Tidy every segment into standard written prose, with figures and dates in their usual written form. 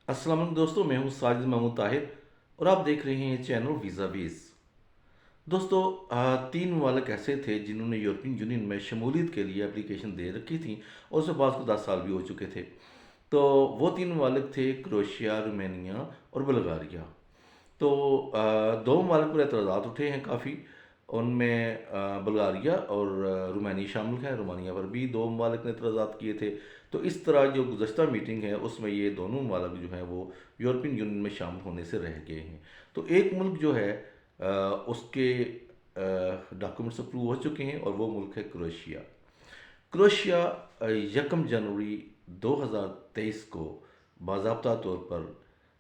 السلام علیکم دوستو، میں ہوں ساجد محمود طاہر اور آپ دیکھ رہے ہیں چینل ویزا بیس۔ دوستو، تین ممالک ایسے تھے جنہوں نے یورپین یونین میں شمولیت کے لیے اپلیکیشن دے رکھی تھی اور اس سے بعض کو 10 سال بھی ہو چکے تھے۔ تو وہ تین ممالک تھے کروشیا، رومینیا اور بلغاریہ۔ تو دو ممالک پر اعتراضات اٹھے ہیں کافی، ان میں بلغاریہ اور رومانیہ شامل ہیں۔ رومانیہ پر بھی دو ممالک نے اعتراضات کیے تھے۔ تو اس طرح جو گزشتہ میٹنگ ہے اس میں یہ دونوں ممالک جو ہیں وہ یورپین یونین میں شامل ہونے سے رہ گئے ہیں۔ تو ایک ملک جو ہے اس کے ڈاکومنٹس اپروو ہو چکے ہیں اور وہ ملک ہے کروشیا۔ کروشیا 1 جنوری 2023 کو باضابطہ طور پر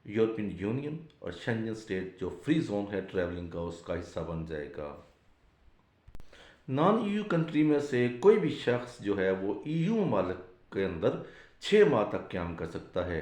یورپین یونین اور شنجن سٹیٹ جو فری زون ہے ٹریولنگ کا، اس کا حصہ بن جائے گا۔ نان ای یو کنٹری میں سے کوئی بھی شخص جو ہے وہ ای یو ممالک کے اندر 6 ماہ تک قیام کر سکتا ہے۔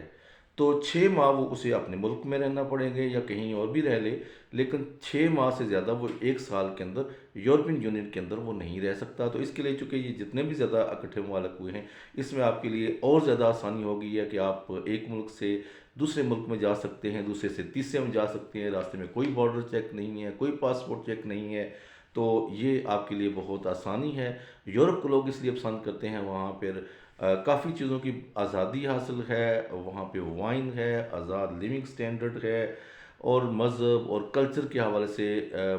تو 6 ماہ وہ اسے اپنے ملک میں رہنا پڑیں گے یا کہیں اور بھی رہ لے، لیکن 6 ماہ سے زیادہ وہ 1 سال کے اندر یورپین یونین کے اندر وہ نہیں رہ سکتا۔ تو اس کے لیے چونکہ یہ جتنے بھی زیادہ اکٹھے ممالک ہوئے ہیں، اس میں آپ کے لیے اور زیادہ آسانی ہوگی ہے کہ آپ ایک ملک سے دوسرے ملک میں جا سکتے ہیں، دوسرے سے تیسرے میں جا سکتے ہیں، راستے میں کوئی بارڈر چیک نہیں ہے، کوئی پاسپورٹ چیک نہیں ہے۔ تو یہ آپ کے لیے بہت آسانی ہے۔ یورپ کو لوگ اس لیے پسند کرتے ہیں، وہاں پھر کافی چیزوں کی آزادی حاصل ہے، وہاں پہ وائن ہے، آزاد لیونگ سٹینڈرڈ ہے، اور مذہب اور کلچر کے حوالے سے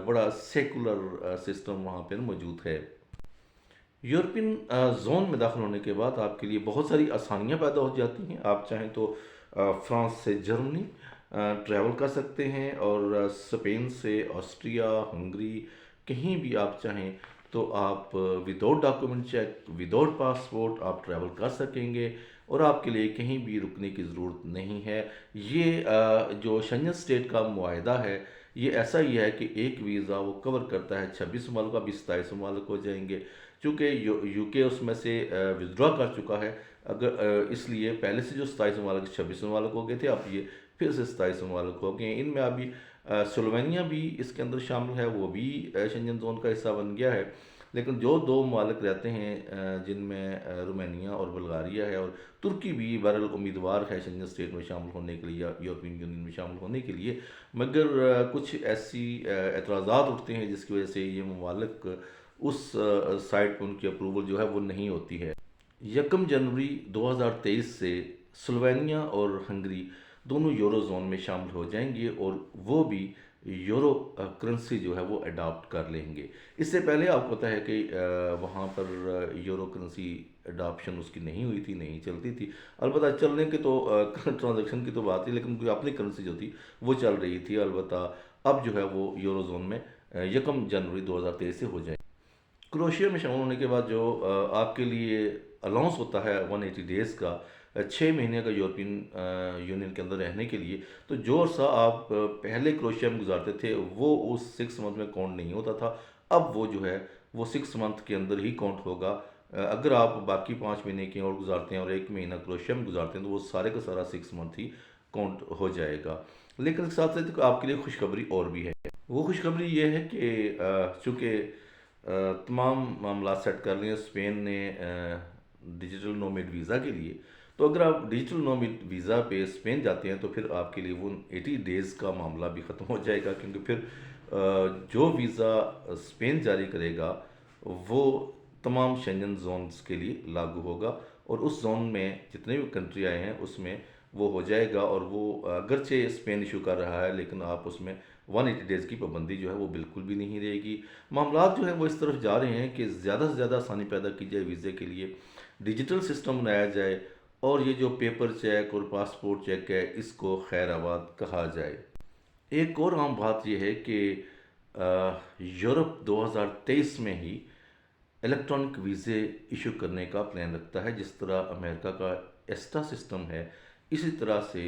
بڑا سیکولر سسٹم وہاں پر موجود ہے۔ یورپین زون میں داخل ہونے کے بعد آپ کے لیے بہت ساری آسانیاں پیدا ہو جاتی ہیں۔ آپ چاہیں تو فرانس سے جرمنی ٹریول کر سکتے ہیں، اور اسپین سے آسٹریا، ہنگری، کہیں بھی آپ چاہیں تو آپ without document check, without passport آپ ٹریول کر سکیں گے، اور آپ کے لیے کہیں بھی رکنے کی ضرورت نہیں ہے۔ یہ جو شنجن سٹیٹ کا معاہدہ ہے، یہ ایسا ہی ہے کہ ایک ویزا وہ کور کرتا ہے 26 ممالک، ابھی 27 ممالک ہو جائیں گے، چونکہ یو کے اس میں سے ودرا کر چکا ہے۔ اگر اس لیے پہلے سے جو 27 ممالک 26 ممالک ہو گئے تھے، اب یہ پھر سے 27 ممالک ہو گئے ہیں۔ ان میں ابھی سلوینیا بھی اس کے اندر شامل ہے، وہ بھی شنجن زون کا حصہ بن گیا ہے۔ لیکن جو دو ممالک رہتے ہیں جن میں رومانیہ اور بلغاریہ ہے، اور ترکی بھی بہرحال امیدوار ہے شنجن سٹیٹ میں شامل ہونے کے لیے یا یورپین یونین میں شامل ہونے کے لیے، مگر کچھ ایسی اعتراضات اٹھتے ہیں جس کی وجہ سے یہ ممالک اس سائٹ پہ ان کی اپروول جو ہے وہ نہیں ہوتی ہے۔ 1 جنوری 2023 سے سلوینیا اور ہنگری دونوں یورو زون میں شامل ہو جائیں گے، اور وہ بھی یورو کرنسی جو ہے وہ اڈاپٹ کر لیں گے۔ اس سے پہلے آپ کو پتہ ہے کہ وہاں پر یورو کرنسی اڈاپشن اس کی نہیں ہوئی تھی، نہیں چلتی تھی۔ البتہ چلنے کے تو ٹرانزیکشن کی تو بات تھی، لیکن کوئی اپنی کرنسی جو تھی وہ چل رہی تھی۔ البتہ اب جو ہے وہ یورو زون میں 1 جنوری 2023 سے ہو جائے۔ کروشیا میں شامل ہونے کے بعد جو آپ کے لیے الاؤنس ہوتا ہے 180 ڈیز کا، 6 مہینے کا یورپین یونین کے اندر رہنے کے لیے، تو جو عرصہ آپ پہلے کروشیا میں گزارتے تھے وہ اس 6 منتھ میں کاؤنٹ نہیں ہوتا تھا۔ اب وہ جو ہے وہ 6 منتھ کے اندر ہی کاؤنٹ ہوگا۔ اگر آپ باقی 5 مہینے کی اور گزارتے ہیں اور 1 مہینہ کروشیا میں گزارتے ہیں تو وہ سارے کا سارا 6 منتھ ہی کاؤنٹ ہو جائے گا۔ لیکن ساتھ ساتھ آپ کے لیے خوشخبری اور بھی ہے۔ وہ خوشخبری یہ ہے کہ چونکہ تمام معاملات سیٹ کر لیے اسپین نے ڈیجیٹل نومیڈ ویزا کے لیے، تو اگر آپ ڈیجیٹل نومیڈ ویزا پہ اسپین جاتے ہیں تو پھر آپ کے لیے وہ 80 ڈیز کا معاملہ بھی ختم ہو جائے گا، کیونکہ پھر جو ویزا اسپین جاری کرے گا وہ تمام شنجن زونز کے لیے لاگو ہوگا، اور اس زون میں جتنے بھی کنٹری آئے ہیں اس میں وہ ہو جائے گا۔ اور وہ اگرچہ اسپین ایشو کر رہا ہے، لیکن آپ اس میں 180 ڈیز کی پابندی جو ہے وہ بالکل بھی نہیں رہے گی۔ معاملات جو ہیں وہ اس طرف جا رہے ہیں کہ زیادہ سے زیادہ آسانی پیدا کی جائے ویزے کے لیے، ڈیجیٹل سسٹم بنایا جائے، اور یہ جو پیپر چیک اور پاسپورٹ چیک ہے اس کو خیر آباد کہا جائے۔ ایک اور عام بات یہ ہے کہ یورپ 2023 میں ہی الیکٹرانک ویزے ایشو کرنے کا پلان رکھتا ہے۔ جس طرح امریکہ کا ایسٹا سسٹم ہے، اسی طرح سے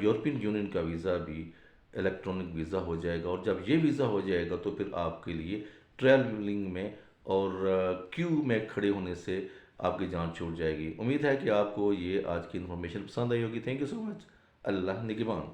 یورپین یونین کا ویزا بھی الیکٹرانک ویزا ہو جائے گا، اور جب یہ ویزا ہو جائے گا تو پھر آپ کے لیے ٹریولنگ میں اور کیو میں کھڑے ہونے سے آپ کی جان چھوٹ جائے گی۔ امید ہے کہ آپ کو یہ آج کی انفارمیشن پسند آئی ہوگی۔ تھینک یو سو مچ۔ اللہ نگہبان۔